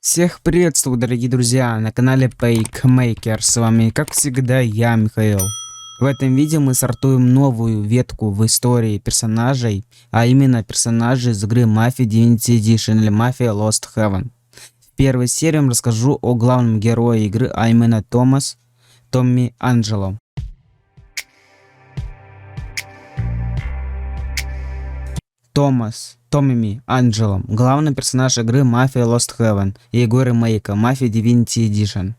Всех приветствую, дорогие друзья, на канале Paykmaker. С вами, как всегда, я, Михаил. В этом видео мы сортуем новую ветку в истории персонажей, а именно персонажей из игры Mafia Divinity Edition или Mafia Lost Heaven. В первой серии я вам расскажу о главном герое игры, а именно Томми Анджело. Томми Анджело, главный персонаж игры Mafia Lost Heaven и его ремейка Mafia Divinity Edition.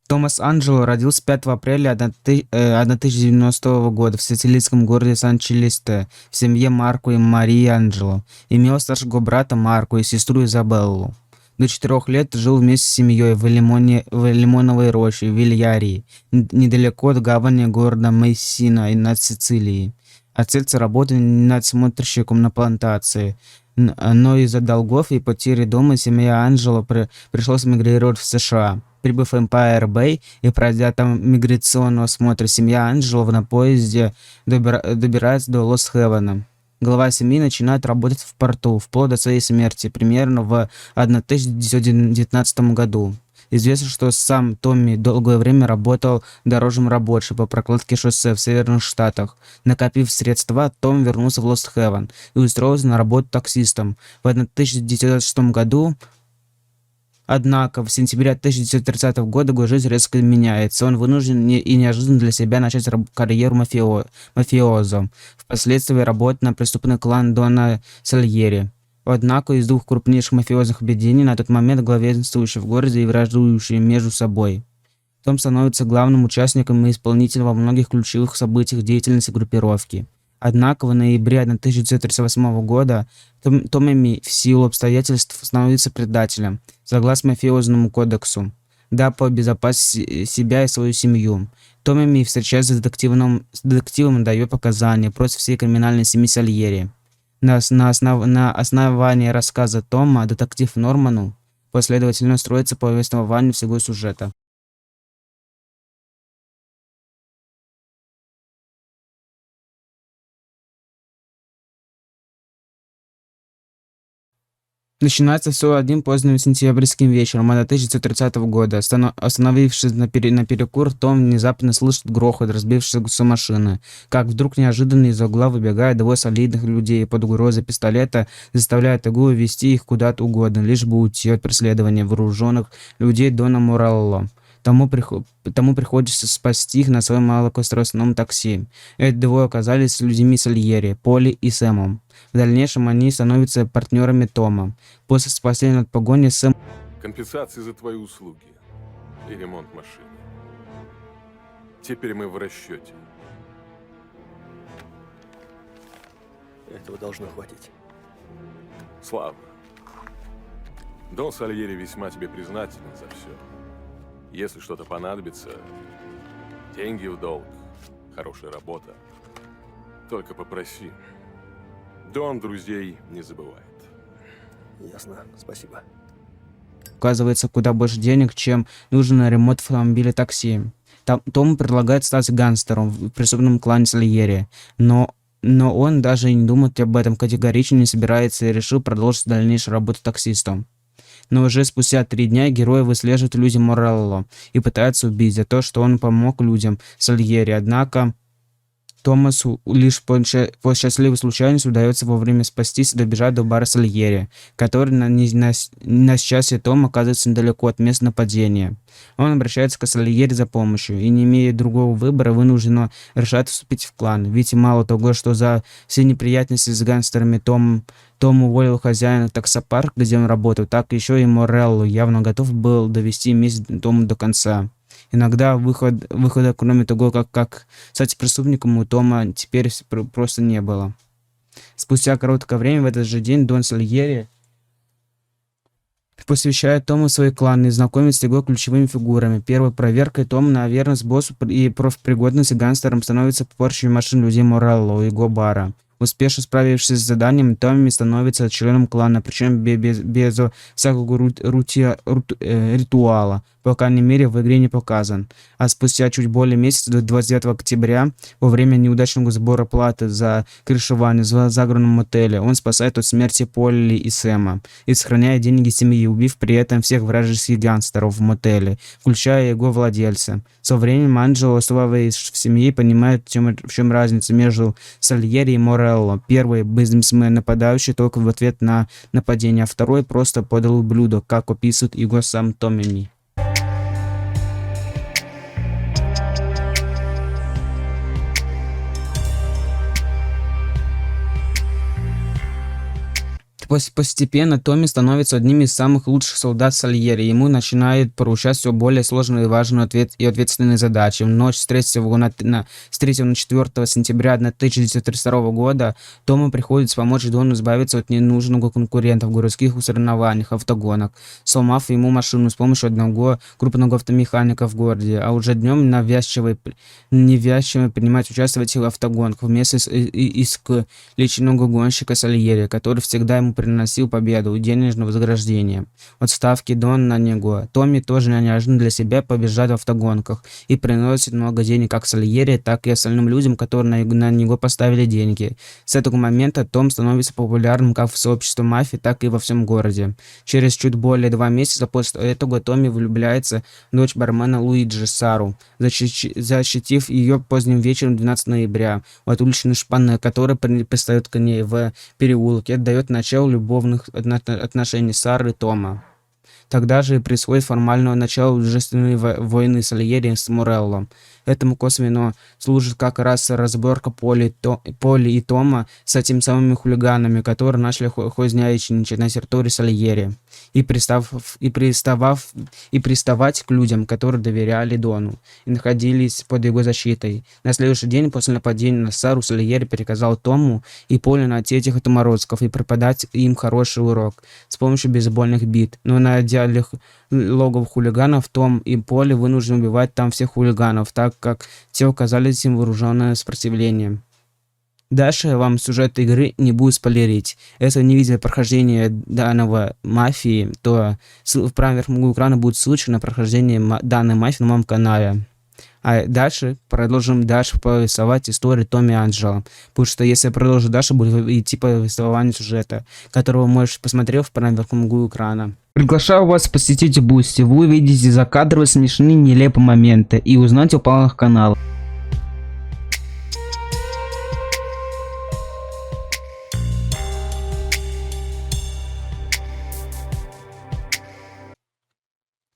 Томас Анджело родился 5 апреля 1090 года в сицилийском городе Сан-Челесте в семье Марко и Марии Анджело. Имел старшего брата Марко и сестру Изабеллу. До 4 лет жил вместе с семьей в лимоновой роще в Вильярии, недалеко от гавани города Мессина на Сицилии. Отец работал надсмотрщиком на плантации, но из-за долгов и потери дома семья Анджело пришлось мигрировать в США. Прибыв в Empire Bay и пройдя там миграционный осмотр, семья Анджело на поезде добирается до Лост-Хевена. Глава семьи начинает работать в порту, вплоть до своей смерти, примерно в 1919 году. Известно, что сам Томми долгое время работал дорожным рабочим по прокладке шоссе в Северных Штатах. Накопив средства, Том вернулся в Лост-Хевен и устроился на работу таксистом. В 1996 году, однако, в сентябре 1930 года его жизнь резко меняется. Он вынужден и неожиданно для себя начать карьеру мафиозо, впоследствии работать на преступный клан Дона Сальери. Однако из двух крупнейших мафиозных объединений на тот момент главенствующие в городе и враждующие между собой. Том становится главным участником и исполнителем во многих ключевых событиях деятельности группировки. Однако в ноябре 1938 года Томми в силу обстоятельств становится предателем, согласно мафиозному кодексу, дабы обезопасить себя и свою семью. Томми встречается с детективом и дает показания против всей криминальной семьи Сальери. На основании рассказа Тома детектив Норману последовательно строится повествование всего сюжета. Начинается все одним поздним сентябрьским вечером 1930 года. Остановившись на перекур, Том внезапно слышит грохот разбившейся машины. Как вдруг неожиданно из угла выбегает двое солидных людей под угрозой пистолета, заставляет его вести их куда-то угодно, лишь бы уйти от преследования вооруженных людей Дона Морелло. Тому приходится спасти их на своем малокоскоростном такси. Эти двое оказались людьми Сальери, Поли и Сэмом. В дальнейшем они становятся партнерами Тома. После спасения от погони Сэм... Компенсации за твои услуги и ремонт машины. Теперь мы в расчете. Этого должно хватить. Славно. Дон Сальери весьма тебе признателен за все. Если что-то понадобится, деньги в долг, хорошая работа. Только попроси. Дон друзей не забывает. Ясно, спасибо. Оказывается куда больше денег, чем нужно на ремонт автомобиля такси. Тому предлагает стать гангстером в преступном клане Сальери, но он даже и не думает об этом, категорично не собирается и решил продолжить дальнейшую работу таксистом. Но уже спустя 3 дня герои выслеживают люди Морелло и пытаются убить за то, что он помог людям Сальери. Однако Томасу лишь по счастливой случайности удается вовремя спастись и добежать до бара Сальери, который на счастье Тома оказывается недалеко от места нападения. Он обращается к Сальери за помощью и, не имея другого выбора, вынужден решать вступить в клан. Ведь мало того, что за все неприятности с гангстерами Том уволил хозяина таксопарка, где он работал, так еще и Морелло явно готов был довести месть Тома до конца. Иногда выхода, кроме того, как стать преступником, у Тома теперь просто не было. Спустя короткое время, в этот же день, Дон Сальери посвящает Тому свой клан и знакомит с его ключевыми фигурами. Первой проверкой Тома на верность боссу и профпригодность гангстерам становится порча машин людей Морелло и его бара. Успешно справившись с заданием, Томми становится членом клана, причем без всякого ритуала. по крайней мере, в игре не показан. А спустя чуть более месяца, до 29 октября, во время неудачного сбора платы за крышевание в загородном мотеле, он спасает от смерти Полли и Сэма и сохраняет деньги семьи, убив при этом всех вражеских гангстеров в мотеле, включая его владельца. Со временем Анджело, оставаясь в семье, понимает, в чем разница между Сальери и Морелло. Первый – бизнесмен, нападающий только в ответ на нападение, а второй просто подал блюдо, как описывает его сам Томми. Постепенно Томми становится одним из самых лучших солдат Сальери. Ему начинают поручать все более сложные и важные и ответственные задачи. В ночь с 3 на 4 сентября 1932 года Тому приходится помочь Дону избавиться от ненужного конкурента в городских соревнованиях, автогонах, сломав ему машину с помощью одного крупного автомеханика в городе, а уже днем навязчиво принимать участие в этих автогонках вместе с искалеченного гонщика Сальери, который всегда ему приносил победу и денежное вознаграждение от ставки Дон на него. Томми тоже неожиданно для себя побеждает в автогонках и приносит много денег как Сальери, так и остальным людям, которые на него поставили деньги. С этого момента Том становится популярным как в сообществе мафии, так и во всем городе. Через чуть более 2 месяца после этого Томми влюбляется в дочь бармена Луиджи Сару, защитив ее поздним вечером 12 ноября от уличной шпаны, которая пристает к ней в переулке, отдает начало любовных отношений Сары и Тома. Тогда же и происходит формальное начало дружественной войны Сальери с Морелло. Этому косвенно служит как раз разборка Полли и Тома с этими самыми хулиганами, которые начали хозяйничать на территории Сальери и приставать к людям, которые доверяли Дону и находились под его защитой. На следующий день после нападения на Сару Сальери приказал Тому и Полли найти этих отморозков и преподать им хороший урок с помощью бейсбольных бит. Но найдя логов хулиганов, Том и Полли вынуждены убивать там всех хулиганов, так как те оказались им вооруженное сопротивление. Дальше я вам сюжет игры не буду спойлерить. Если вы не видели прохождение данного мафии, то в правом верхнем углу экрана будет ссылочка на прохождение данной мафии на моем канале. А дальше продолжим повествовать историю Томми и Анджело. Потому что если я продолжу дальше, будет идти повествование сюжета, которого вы можете посмотреть в правом верхнем углу экрана. Приглашаю вас посетить Бусти. Вы увидите закадровые смешные нелепые моменты и узнаете о планах канала.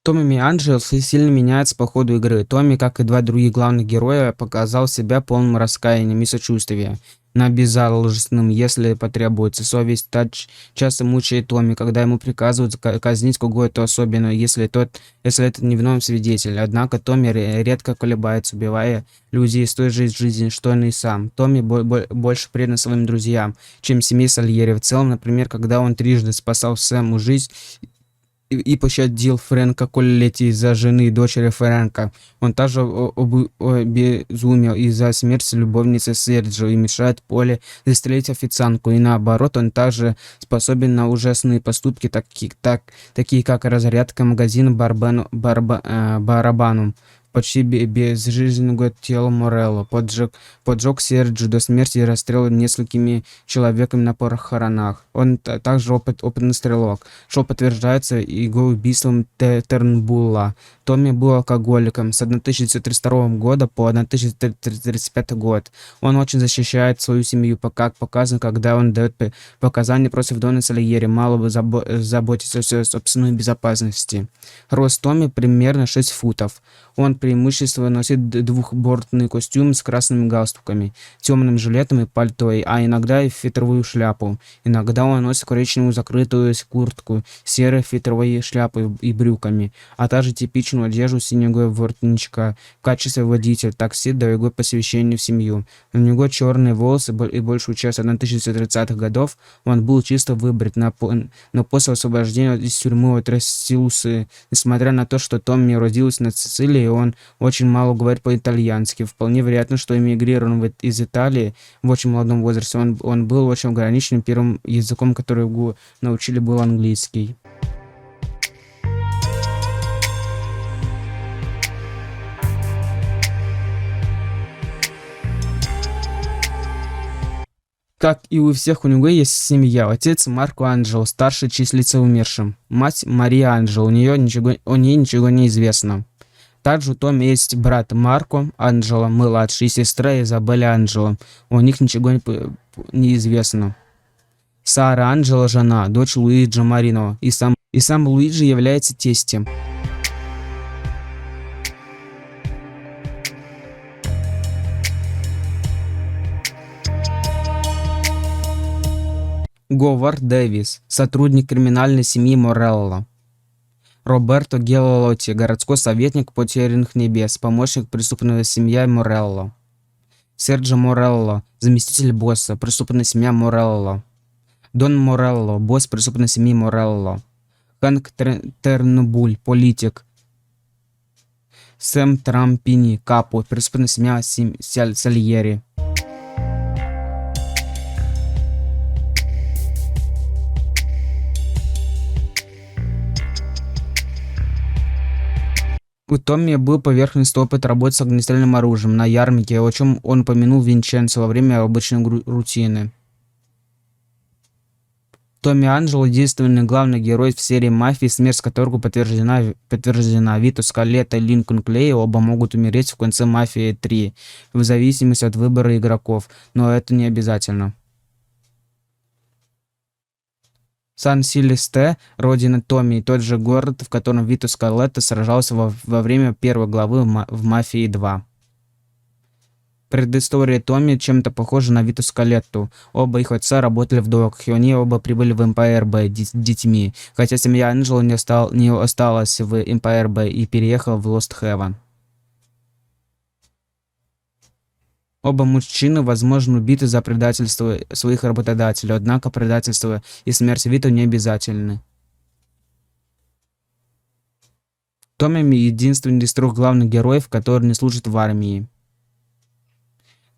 Томми и Анджело сильно меняются по ходу игры. Томми, как и 2 других главных героя, показал себя полным раскаянием и сочувствием. Безжалостным, если потребуется. Совесть часто мучает Томми, когда ему приказывают казнить кого-то особенно, если это невиновный свидетель. Однако Томми редко колебается, убивая людей с той же жизни, что он и сам. Томми больше предан своим друзьям, чем семье Сальери. В целом, например, когда он трижды спасал Сэму жизнь и пощадил Фрэнка Коллетти из-за жены и дочери Фрэнка. Он также обезумел из-за смерти любовницы Серджио и мешает Полли застрелить официантку. И наоборот, он также способен на ужасные поступки, такие как разрядка магазина барабаном, почти безжизненного тела Морелло, поджег Серджио до смерти и расстрел несколькими человеками на похоронах. Он также опытный стрелок, что подтверждается его убийством Тернбулла. Томми был алкоголиком с 1932 года по 1935 год. Он очень защищает свою семью, как показано, когда он дает показания против Дона Сальери, мало бы заботиться о собственной безопасности. Рост Томми примерно 6 футов. Он преимущественно носит двухбортный костюм с красными галстуками, темным жилетом и пальто, а иногда и фетровую шляпу. Иногда он носит коричневую закрытую куртку, серой фетровой шляпой и брюками, а также типичную одежду синего воротничка в качестве водителя такси до его посвящения в семью. У него черные волосы и большую часть 1930-х годов он был чисто выбрит, но после освобождения из тюрьмы отрастил усы. Несмотря на то, что Томми родился на Сицилии, он очень мало говорит по-итальянски. Вполне вероятно, что эмигрирован из Италии в очень молодом возрасте. Он был очень ограниченным, первым языком, который его научили, был английский. Как и у всех, у него есть семья. Отец Марко Анджело, старший, числится умершим. Мать Мария Анджело, о ней ничего не известно. Также у Томми есть брат Марко Анджело, младший, и сестра Изабелла Анджело. У них ничего не известно. Сара Анджело, жена, дочь Луиджи Марино, и сам Луиджи является тестем. Говард Дэвис, сотрудник криминальной семьи Морелло. Роберто Гелолотти, городской советник потерянных небес, помощник преступной семьи Морелло. Серджо Морелло, заместитель босса, преступная семья Морелло. Дон Морелло, босс преступной семьи Морелло. Хэнк Тернбуль, политик. Сэм Трампини, капо, преступная семья Сальери. У Томми был поверхностный опыт работы с огнестрельным оружием на ярмарке, о чем он упомянул Винченцо во время обычной рутины. Томми Анджело — единственный главный герой в серии «Мафии», смерть которого подтверждена. Вито Скалетто и Линкольн Клей оба могут умереть в конце «Мафии 3», в зависимости от выбора игроков, но это не обязательно. Сан-Силесте, родина Томми, и тот же город, в котором Вито Скалетто сражался во время первой главы в «Мафии 2». Предыстория Томми чем-то похожа на Вито Скалетту. Оба их отца работали в доках, и они оба прибыли в Empire Bay детьми, хотя семья Анджело не осталась в Empire Bay и переехала в Lost Heaven. Оба мужчины, возможно, убиты за предательство своих работодателей, однако предательство и смерть Вито не обязательны. Томми — единственный из трех главных героев, который не служит в армии.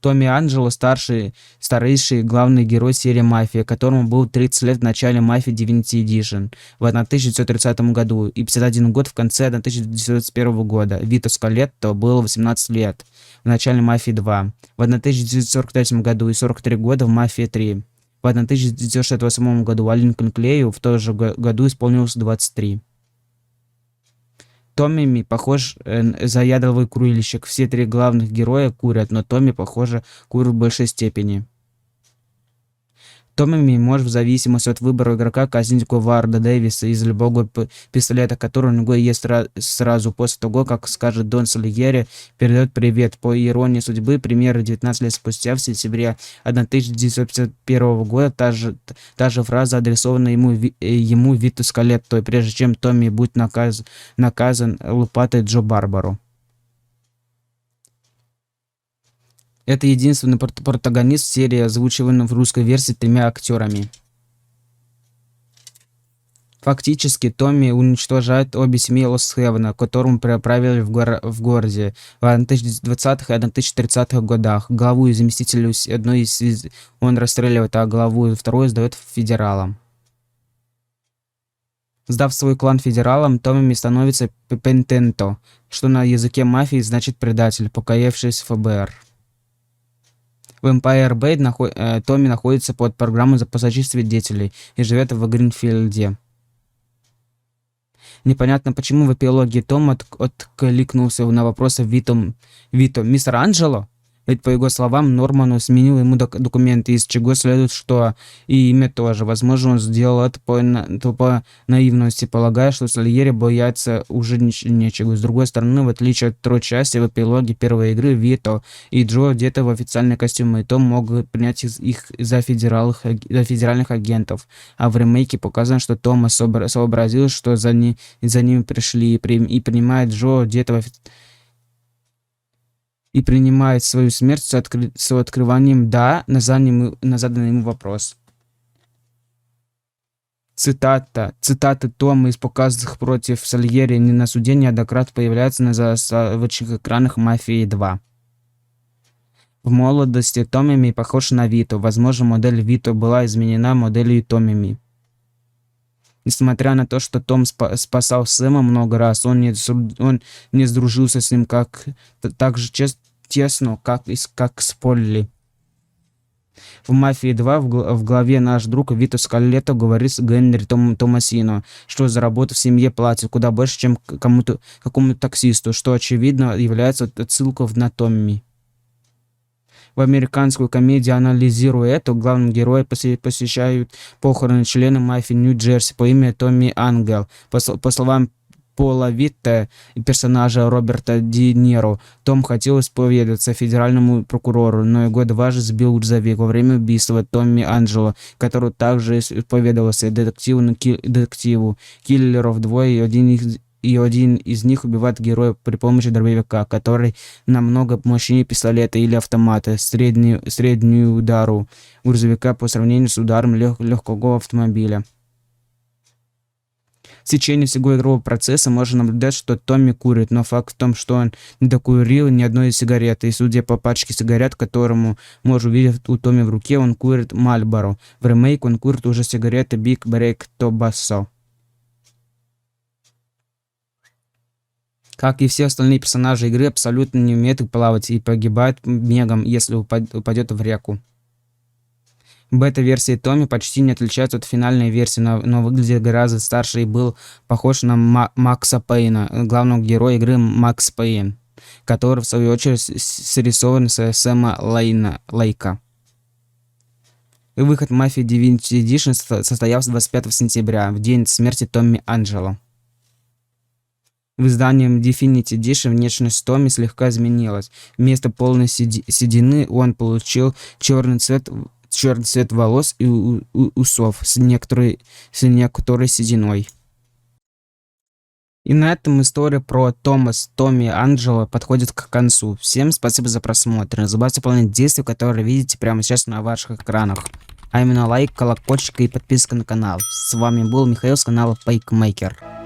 Томми Анджело — старейший главный герой серии «Мафия», которому было 30 лет в начале «Мафии Divinity Edition» в 1930 году и 51 год в конце 1991 года. Вито Скалетто было 18 лет в начале «Мафии 2» в 1943 году и 43 года в «Мафии 3». В 1968 году, а Линкольн Клею в том же году исполнилось 23. Томми похож заядлый курильщик. Все три главных героя курят, но Томми, похоже, курит в большей степени. Томми может в зависимости от выбора игрока казнить Говарда Дэвиса из любого пистолета, который у него есть сразу после того, как скажет Дон Сальери, передает привет. По иронии судьбы, примерно 19 лет спустя, в сентябре 1951 года, та же фраза адресована ему Вито Скалетто, прежде чем Томми будет наказан лопатой Джо Барбаро. Это единственный протагонист серии, озвучиваемый в русской версии 3 актерами. Фактически, Томми уничтожает обе семьи Лост-Хевена, к которым переправили в городе в 1920-х и 1930-х годах. Главу и заместителю одной из он расстреливает, а главу второй сдает федералам. Сдав свой клан федералам, Томми становится пентенто, что на языке мафии значит предатель, покаявшийся в ФБР. В Empire Bay Томми находится под программой запасающих свидетелей и живет в Гринфилде. Непонятно, почему в эпилоге Том откликнулся на вопросы Вито. «Мистер Анджело?» Ведь, по его словам, Норману сменил ему документы, из чего следует, что и имя тоже. Возможно, он сделал это по наивности, полагая, что Сальери боятся уже нечего. С другой стороны, в отличие от второй части, в эпилоге первой игры Вито и Джо одеты в официальные костюмы, и Том мог принять их за федеральных агентов. А в ремейке показано, что Том сообразил, что за ними пришли, и принимает Джо одетого и принимает свою смерть с открыванием «да» на заданный ему вопрос. Цитаты Тома из показанных против Сальери на суде неоднократно появляются на заставочных экранах «Мафии 2». В молодости Томми похож на Вито. Возможно, модель Вито была изменена моделью Томми. Несмотря на то, что Том спасал Сэма много раз, он не сдружился с ним так же тесно, как с Полли. В «Мафии 2» в главе «Наш друг» Вито Скалетто говорит с Генри Томасино, что за работу в семье платят куда больше, чем какому-то таксисту, что, очевидно, является отсылкой на Томми. В американскую комедию «Анализируя это» главным героем посещают похороны члена мафии Нью-Джерси по имени Томми Ангел. По словам Пола Витте и персонажа Роберта Де Ниро, Том хотел исповедаться федеральному прокурору, но его дважды сбил грузовик во время убийства Томми Анджело, который также исповедовался детективу. Киллеров двое, и один из них убивает героя при помощи дробовика, который намного мощнее пистолета или автомата, среднюю удару грузовика по сравнению с ударом легкого автомобиля. В течение всего игрового процесса можно наблюдать, что Томми курит, но факт в том, что он не докурил ни одной сигареты, и судя по пачке сигарет, которому можно увидеть у Томми в руке, он курит Мальборо. В ремейке он курит уже сигареты Big Break Tobacco. Как и все остальные персонажи игры, абсолютно не умеет плавать и погибает мигом, если упадет в реку. Бета-версия Томми почти не отличается от финальной версии, но выглядит гораздо старше и был похож на Макса Пейна, главного героя игры Макс Пейн, который в свою очередь срисован с Сэма Лейка. Выход Mafia Divinity Edition состоялся 25 сентября, в день смерти Томми Анджело. В издании Definite Edition внешность Томми слегка изменилась. Вместо полной седины он получил черный цвет волос и усов с некоторой сединой. И на этом история про Томми Анджело подходит к концу. Всем спасибо за просмотр. Не забывайте выполнять действия, которые видите прямо сейчас на ваших экранах. А именно лайк, колокольчик и подписка на канал. С вами был Михаил с канала Фейкмейкер.